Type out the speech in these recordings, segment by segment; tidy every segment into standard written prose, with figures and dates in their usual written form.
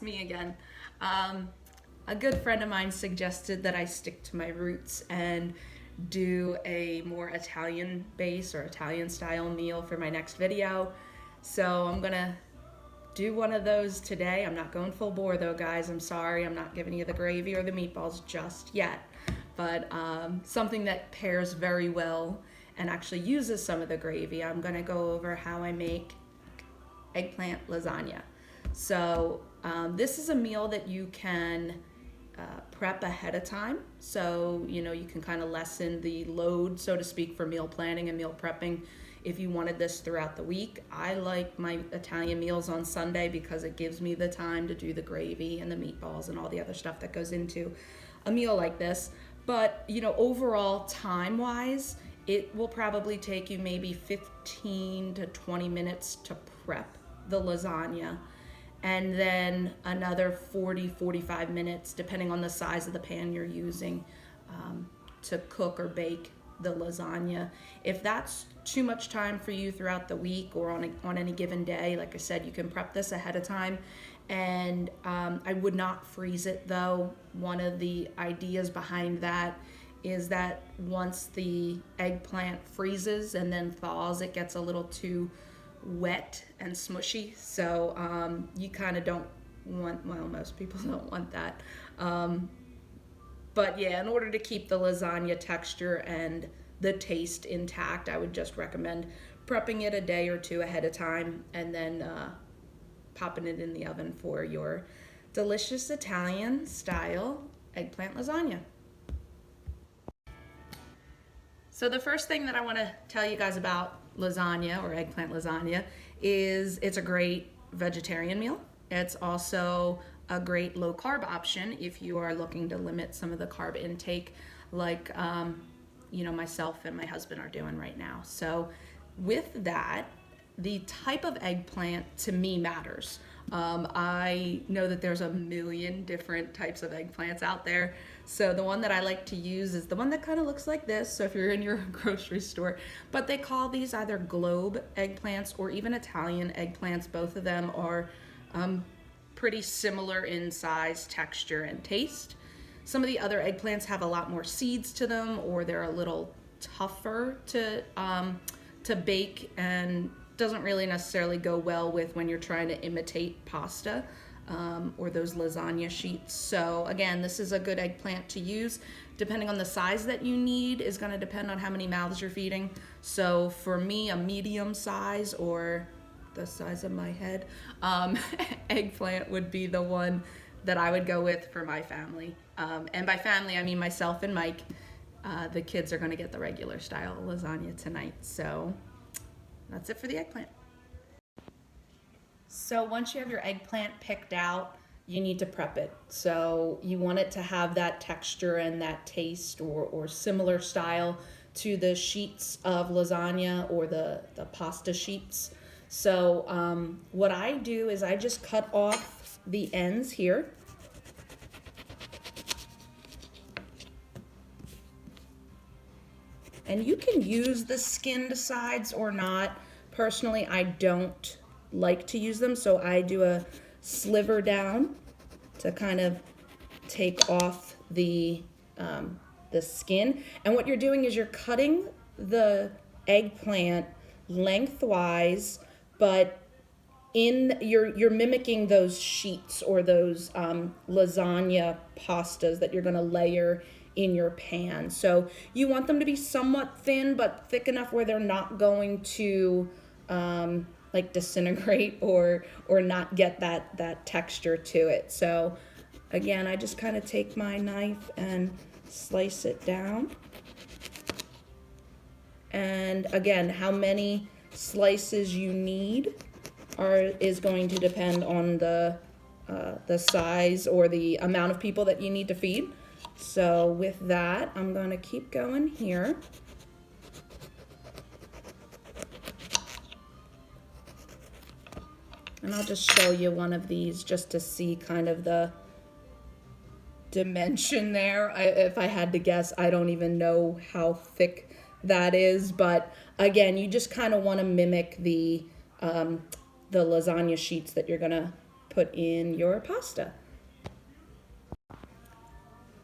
it's me again. A good friend of mine suggested that I stick to my roots and do a more Italian base or Italian style meal for my next video. So I'm gonna do one of those today. I'm not going full bore though, guys. I'm sorry. I'm not giving you the gravy or the meatballs just yet. But something that pairs very well and actually uses some of the gravy. I'm gonna go over how I make eggplant lasagna. So this is a meal that you can prep ahead of time. So, you know, you can kind of lessen the load, so to speak, for meal planning and meal prepping if you wanted this throughout the week. I like my Italian meals on Sunday because it gives me the time to do the gravy and the meatballs and all the other stuff that goes into a meal like this. But, you know, overall time-wise, it will probably take you maybe 15 to 20 minutes to prep the lasagna, and then another 45 minutes, depending on the size of the pan you're using, to cook or bake the lasagna. If that's too much time for you throughout the week or on any given day, like I said, you can prep this ahead of time. And I would not freeze it though. One of the ideas behind that is that once the eggplant freezes and then thaws, it gets a little too wet and smushy. So you kind of don't want, well, most people don't want that. But yeah, in order to keep the lasagna texture and the taste intact, I would just recommend prepping it a day or two ahead of time and then popping it in the oven for your delicious Italian style eggplant lasagna. So the first thing that I want to tell you guys about lasagna or eggplant lasagna is it's a great vegetarian meal. It's also a great low carb option if you are looking to limit some of the carb intake, like you know, myself and my husband are doing right now. So with that, the type of eggplant to me matters. I know that there's a million different types of eggplants out there. So the one that I like to use is the one that kind of looks like this. So if you're in your grocery store, but they call these either globe eggplants or even Italian eggplants. Both of them are pretty similar in size, texture, and taste. Some of the other eggplants have a lot more seeds to them, or they're a little tougher to bake and doesn't really necessarily go well with when you're trying to imitate pasta or those lasagna sheets. So again, this is a good eggplant to use. Depending on the size that you need is going to depend on how many mouths you're feeding. So for me, a medium size or the size of my head eggplant would be the one that I would go with for my family. And by family, I mean myself and Mike. The kids are going to get the regular style lasagna tonight. So that's it for the eggplant. So once you have your eggplant picked out, you need to prep it. So you want it to have that texture and that taste or similar style to the sheets of lasagna or the pasta sheets. So what I do is I just cut off the ends here. And you can use the skinned sides or not. Personally, I don't like to use them, so I do a sliver down to kind of take off the skin. And what you're doing is you're cutting the eggplant lengthwise, but you're mimicking those sheets or those lasagna pastas that you're going to layer in your pan. So you want them to be somewhat thin, but thick enough where they're not going to like disintegrate or not get that texture to it. So again, I just kind of take my knife and slice it down. And again, how many slices you need is going to depend on the size or the amount of people that you need to feed. So with that, I'm going to keep going here. And I'll just show you one of these just to see kind of the dimension there. If I had to guess, I don't even know how thick that is. But again, you just kind of want to mimic the lasagna sheets that you're going to put in your pasta.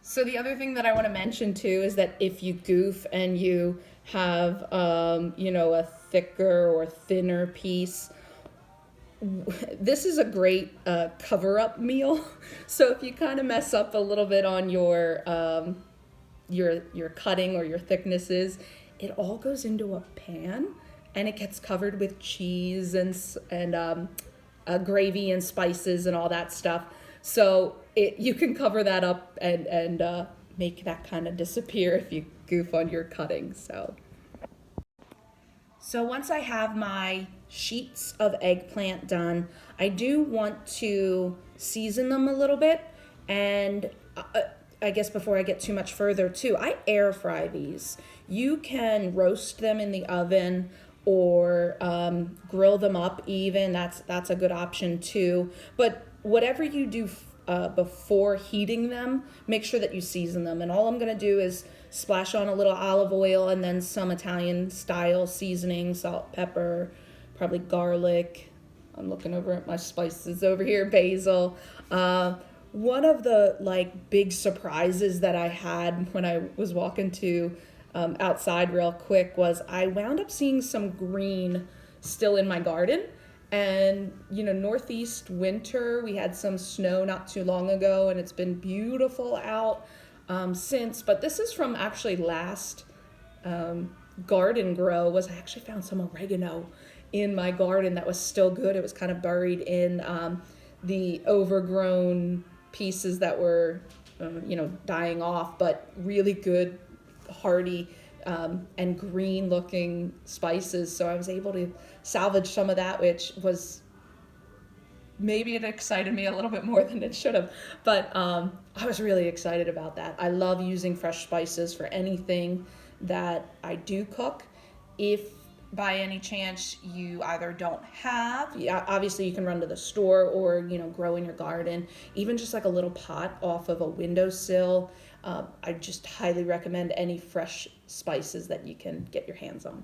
So the other thing that I want to mention too is that if you goof and you have, a thicker or thinner piece, this is a great cover-up meal. So if you kind of mess up a little bit on your cutting or your thicknesses, it all goes into a pan and it gets covered with cheese and gravy and spices and all that stuff. So you can cover that up and make that kind of disappear if you goof on your cutting. So once I have my sheets of eggplant done, I do want to season them a little bit. And I guess before I get too much further too, I air fry these. You can roast them in the oven or grill them up even. That's a good option too. But whatever you do before heating them, make sure that you season them. And all I'm gonna do is splash on a little olive oil and then some Italian style seasoning, salt, pepper, probably garlic. I'm looking over at my spices over here, basil. One of the big surprises that I had when I was walking to outside real quick was I wound up seeing some green still in my garden. And northeast winter, we had some snow not too long ago and it's been beautiful out since. But this is from actually last garden grow. I actually found some oregano in my garden that was still good. It was kind of buried in the overgrown pieces that were dying off, but really good, hearty and green looking spices. So I was able to salvage some of that, which was, maybe it excited me a little bit more than it should have, but I was really excited about that. I love using fresh spices for anything that I do cook. If by any chance you either don't have, obviously you can run to the store or grow in your garden, even just like a little pot off of a windowsill. I just highly recommend any fresh spices that you can get your hands on.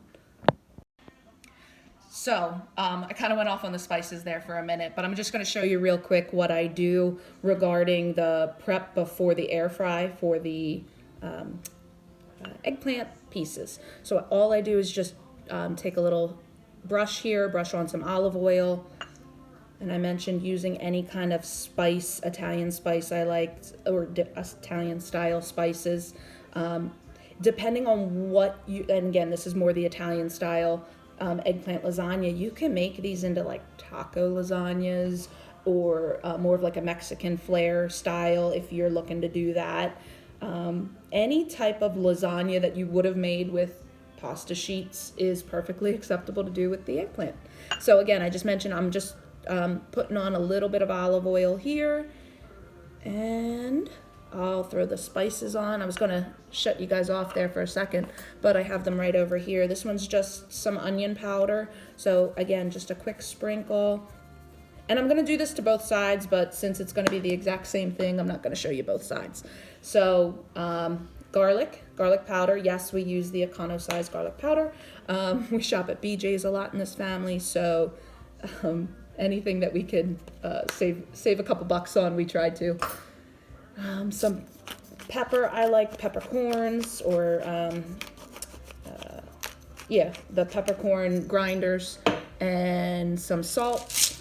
So I kind of went off on the spices there for a minute, but I'm just going to show you real quick what I do regarding the prep before the air fry for the eggplant pieces. So all I do is just take a little brush here, brush on some olive oil. And I mentioned using any kind of spice, Italian spice I liked, or Italian style spices. Depending on what you, and again, this is more the Italian style eggplant lasagna, you can make these into like taco lasagnas or more of like a Mexican flair style if you're looking to do that. Any type of lasagna that you would have made with pasta sheets is perfectly acceptable to do with the eggplant. So again, I just mentioned I'm just putting on a little bit of olive oil here, and I'll throw the spices on. I was gonna shut you guys off there for a second, but I have them right over here. This one's just some onion powder. So again, just a quick sprinkle. And I'm gonna do this to both sides, but since it's gonna be the exact same thing, I'm not gonna show you both sides. So garlic powder. Yes, we use the Econo-size garlic powder. We shop at BJ's a lot in this family, so anything that we could save a couple bucks on, we try to. Some pepper. I like peppercorns or the peppercorn grinders, and some salt.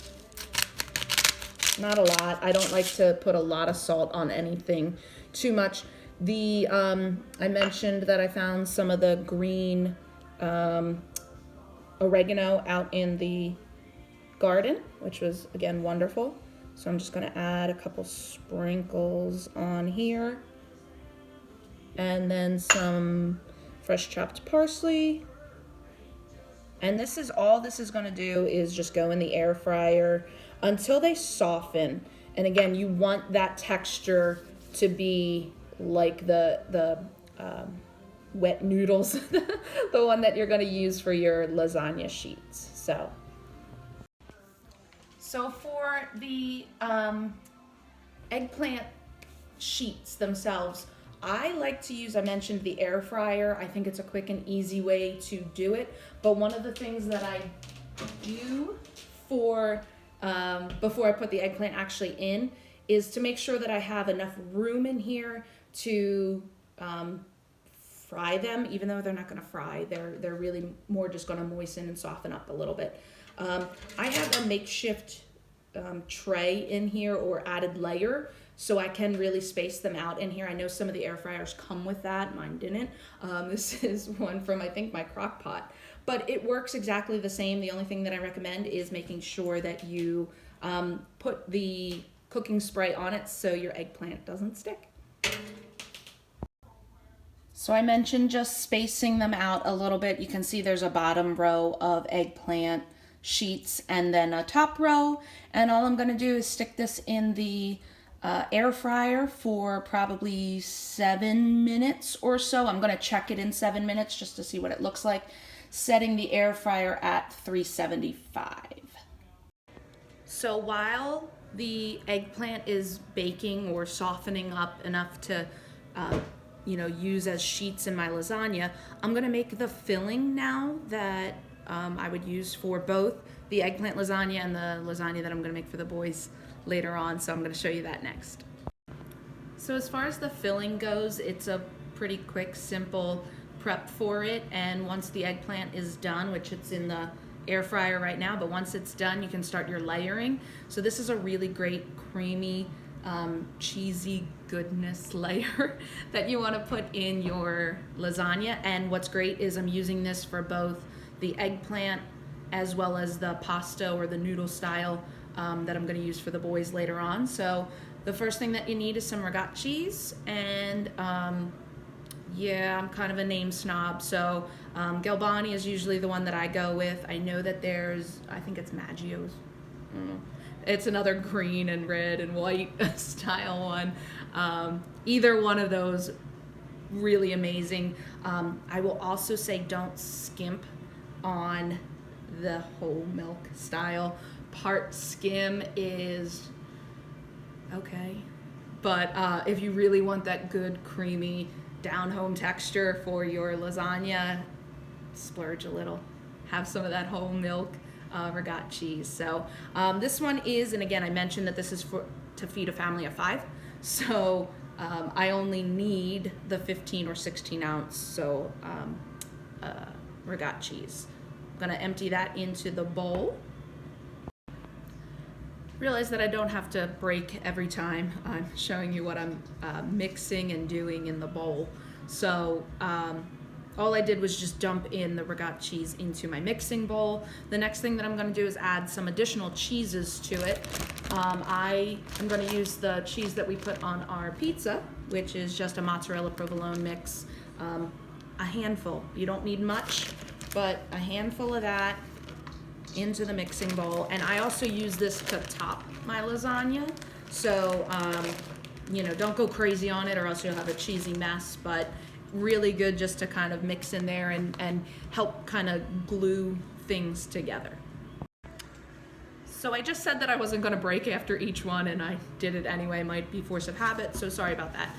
Not a lot. I don't like to put a lot of salt on anything too much. I mentioned that I found some of the green oregano out in the garden, which was again wonderful. So I'm just going to add a couple sprinkles on here, and then some fresh chopped parsley. And this is all this is going to do is just go in the air fryer until they soften. And again, you want that texture to be like the wet noodles, the one that you're going to use for your lasagna sheets. So for the eggplant sheets themselves, I like to use, I mentioned the air fryer. I think it's a quick and easy way to do it. But one of the things that I do for before I put the eggplant actually in is to make sure that I have enough room in here to fry them, even though they're not going to fry. They're really more just going to moisten and soften up a little bit. I have a makeshift tray in here or added layer, so I can really space them out in here. I know some of the air fryers come with that. Mine didn't. This is one from, I think, my crock pot. But it works exactly the same. The only thing that I recommend is making sure that you put the cooking spray on it so your eggplant doesn't stick. So I mentioned just spacing them out a little bit. You can see there's a bottom row of eggplant sheets and then a top row. And all I'm gonna do is stick this in the air fryer for probably 7 minutes or so. I'm gonna check it in 7 minutes just to see what it looks like. Setting the air fryer at 375. So while the eggplant is baking or softening up enough to use as sheets in my lasagna, I'm gonna make the filling now that I would use for both the eggplant lasagna and the lasagna that I'm gonna make for the boys later on. So I'm gonna show you that next. So as far as the filling goes, it's a pretty quick, simple prep for it. And once the eggplant is done, which it's in the air fryer right now, but once it's done, you can start your layering. So this is a really great creamy, cheesy goodness layer that you want to put in your lasagna. And what's great is I'm using this for both the eggplant as well as the pasta or the noodle style that I'm going to use for the boys later on. So the first thing that you need is some regat cheese, and yeah, I'm kind of a name snob, so Galbani is usually the one that I go with. I know that I think it's Maggio's. It's another green and red and white style one. Either one of those, really amazing. I will also say don't skimp on the whole milk style. Part skim is okay, but if you really want that good creamy down home texture for your lasagna, splurge a little. Have some of that whole milk regat cheese. So this one is, and again I mentioned that this is to feed a family of 5, so I only need the 15 or 16 ounce so regat cheese. I'm gonna empty that into the bowl. Realize that I don't have to break every time I'm showing you what I'm mixing and doing in the bowl. So all I did was just dump in the regat cheese into my mixing bowl. The next thing that I'm gonna do is add some additional cheeses to it. I am gonna use the cheese that we put on our pizza, which is just a mozzarella provolone mix. A handful, you don't need much, but a handful of that into the mixing bowl. And I also use this to top my lasagna, so don't go crazy on it or else you'll have a cheesy mess, but really good just to kind of mix in there and help kind of glue things together. So I just said that I wasn't going to break after each one, and I did it anyway. Might be force of habit, so sorry about that.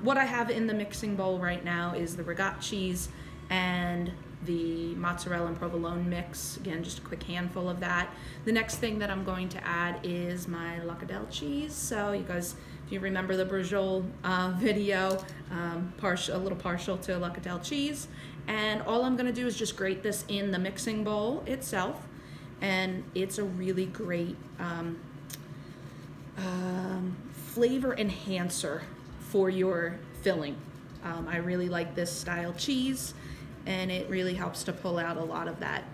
What I have in the mixing bowl right now is the regat cheese and the mozzarella and provolone mix. Again, just a quick handful of that. The next thing that I'm going to add is my low-carb cheese. So you guys, if you remember the brujol video, a little partial to low-carb cheese. And all I'm gonna do is just grate this in the mixing bowl itself. And it's a really great flavor enhancer for your filling. I really like this style cheese, and it really helps to pull out a lot of that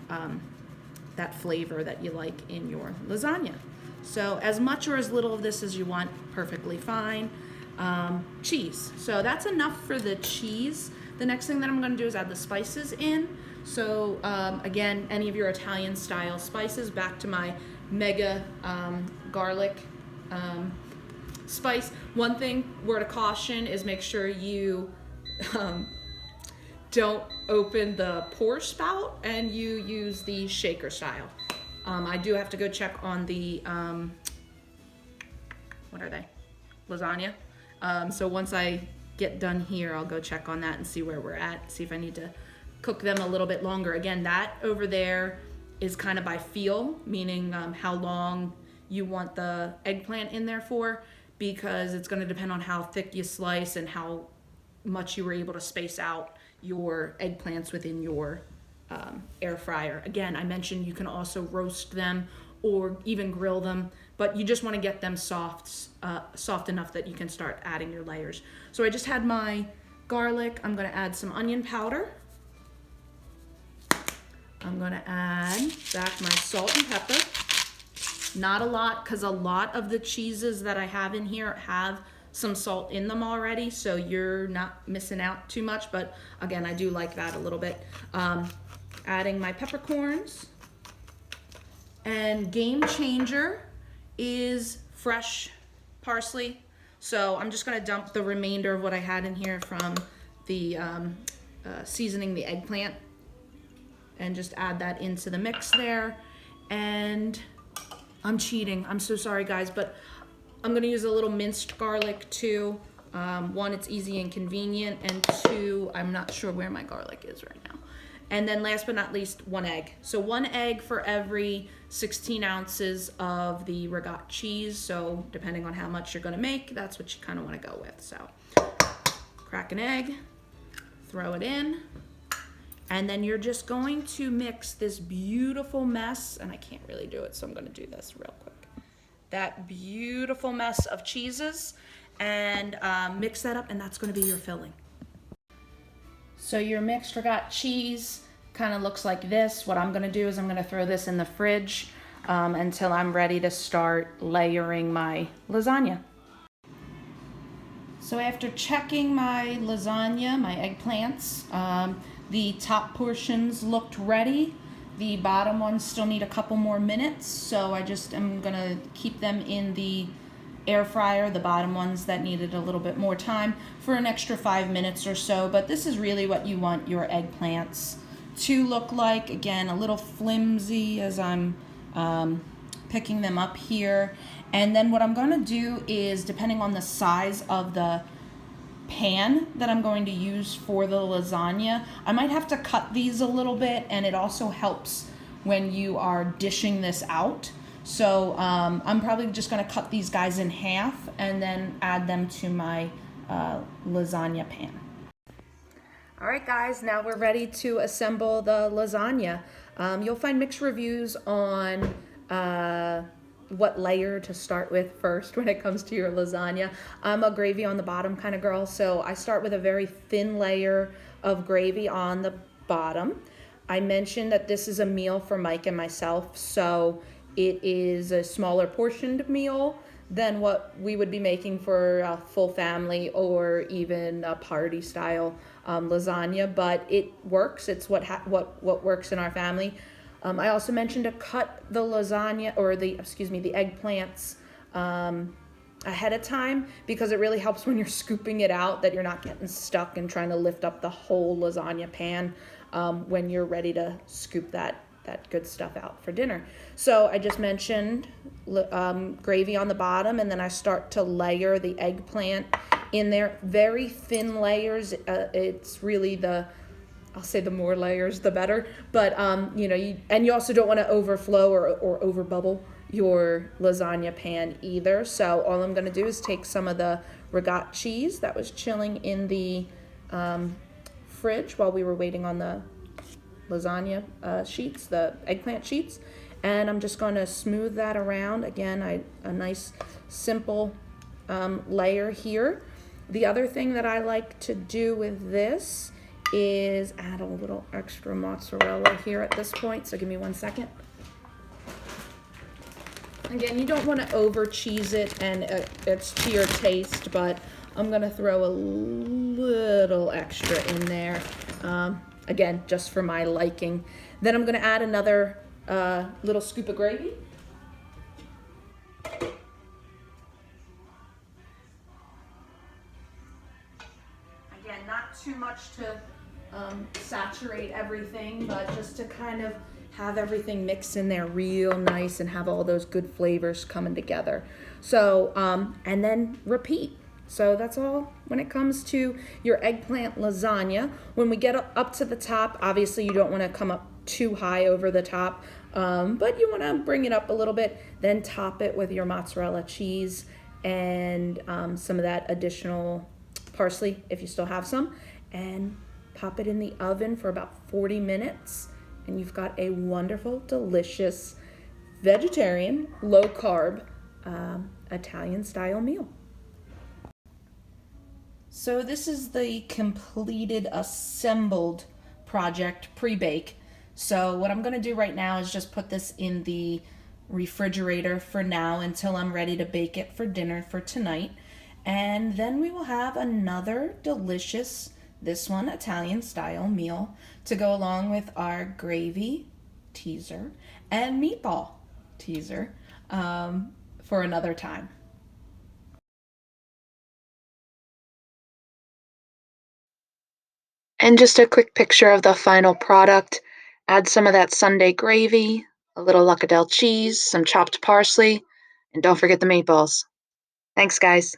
that flavor that you like in your lasagna. So as much or as little of this as you want, perfectly fine. Cheese. So that's enough for the cheese. The next thing that I'm going to do is add the spices in. So again, any of your Italian style spices, back to my mega garlic spice. One thing, word of caution, is make sure you don't open the pour spout and you use the shaker style. I do have to go check on the, what are they? Lasagna. So once I get done here, I'll go check on that and see where we're at, see if I need to cook them a little bit longer. Again, that over there is kind of by feel, meaning how long you want the eggplant in there for, because it's going to depend on how thick you slice and how much you were able to space out your eggplants within your air fryer. Again, I mentioned you can also roast them or even grill them, but you just want to get them soft enough that you can start adding your layers. So I just had my garlic. I'm going to add some onion powder. I'm going to add back my salt and pepper. Not a lot, because a lot of the cheeses that I have in here have some salt in them already, so you're not missing out too much, but again, I do like that a little bit. Adding my peppercorns, and game changer is fresh parsley. So I'm just gonna dump the remainder of what I had in here from the seasoning the eggplant and just add that into the mix there. And I'm cheating, I'm so sorry guys, but I'm gonna use a little minced garlic too. One, it's easy and convenient, and two, I'm not sure where my garlic is right now. And then last but not least, 1 egg. So 1 egg for every 16 ounces of the regat cheese. So depending on how much you're gonna make, that's what you kind of wanna go with. So crack an egg, throw it in, and then you're just going to mix this beautiful mess, and I can't really do it, so I'm gonna do this real quick. That beautiful mess of cheeses, and mix that up, and that's gonna be your filling. So your mixed regat cheese kind of looks like this. What I'm gonna do is I'm gonna throw this in the fridge until I'm ready to start layering my lasagna. So after checking my lasagna, my eggplants, the top portions looked ready. The bottom ones still need a couple more minutes, so I just am gonna keep them in the air fryer, the bottom ones that needed a little bit more time, for an extra 5 minutes or so. But this is really what you want your eggplants to look like. Again, a little flimsy as I'm picking them up here. And then what I'm gonna do is, depending on the size of the pan that I'm going to use for the lasagna, I might have to cut these a little bit, and it also helps when you are dishing this out. So I'm probably just gonna cut these guys in half and then add them to my lasagna pan. All right guys, now we're ready to assemble the lasagna. You'll find mixed reviews on what layer to start with first when it comes to your lasagna. I'm a gravy on the bottom kind of girl, so I start with a very thin layer of gravy on the bottom. I mentioned that this is a meal for Mike and myself, so it is a smaller portioned meal than what we would be making for a full family or even a party style lasagna, but it works. It's what works in our family. I also mentioned to cut the lasagna, or the eggplants ahead of time, because it really helps when you're scooping it out that you're not getting stuck and trying to lift up the whole lasagna pan when you're ready to scoop that good stuff out for dinner. So I just mentioned gravy on the bottom, and then I start to layer the eggplant in there. Very thin layers. It's really I'll say the more layers, the better. But you also don't want to overflow or over bubble your lasagna pan either. So all I'm going to do is take some of the regat cheese that was chilling in the fridge while we were waiting on the lasagna sheets, the eggplant sheets, and I'm just going to smooth that around. Again, a nice simple layer here. The other thing that I like to do with this is add a little extra mozzarella here at this point, so give me 1 second. Again, you don't want to over cheese it, and it's to your taste, but I'm going to throw a little extra in there. Again, just for my liking. Then I'm going to add another little scoop of gravy. Again, not too much to saturate everything, but just to kind of have everything mixed in there real nice and have all those good flavors coming together. So, and then repeat. So that's all when it comes to your eggplant lasagna. When we get up to the top, obviously you don't want to come up too high over the top, but you want to bring it up a little bit. Then top it with your mozzarella cheese and some of that additional parsley if you still have some, and pop it in the oven for about 40 minutes. And you've got a wonderful, delicious, vegetarian, low carb Italian style meal. So this is the completed assembled project pre-bake. So what I'm going to do right now is just put this in the refrigerator for now until I'm ready to bake it for dinner for tonight. And then we will have another delicious, this one Italian style meal to go along with our gravy teaser and meatball teaser for another time. And just a quick picture of the final product. Add some of that Sunday gravy, a little Lucadelle cheese, some chopped parsley, and don't forget the meatballs. Thanks, guys.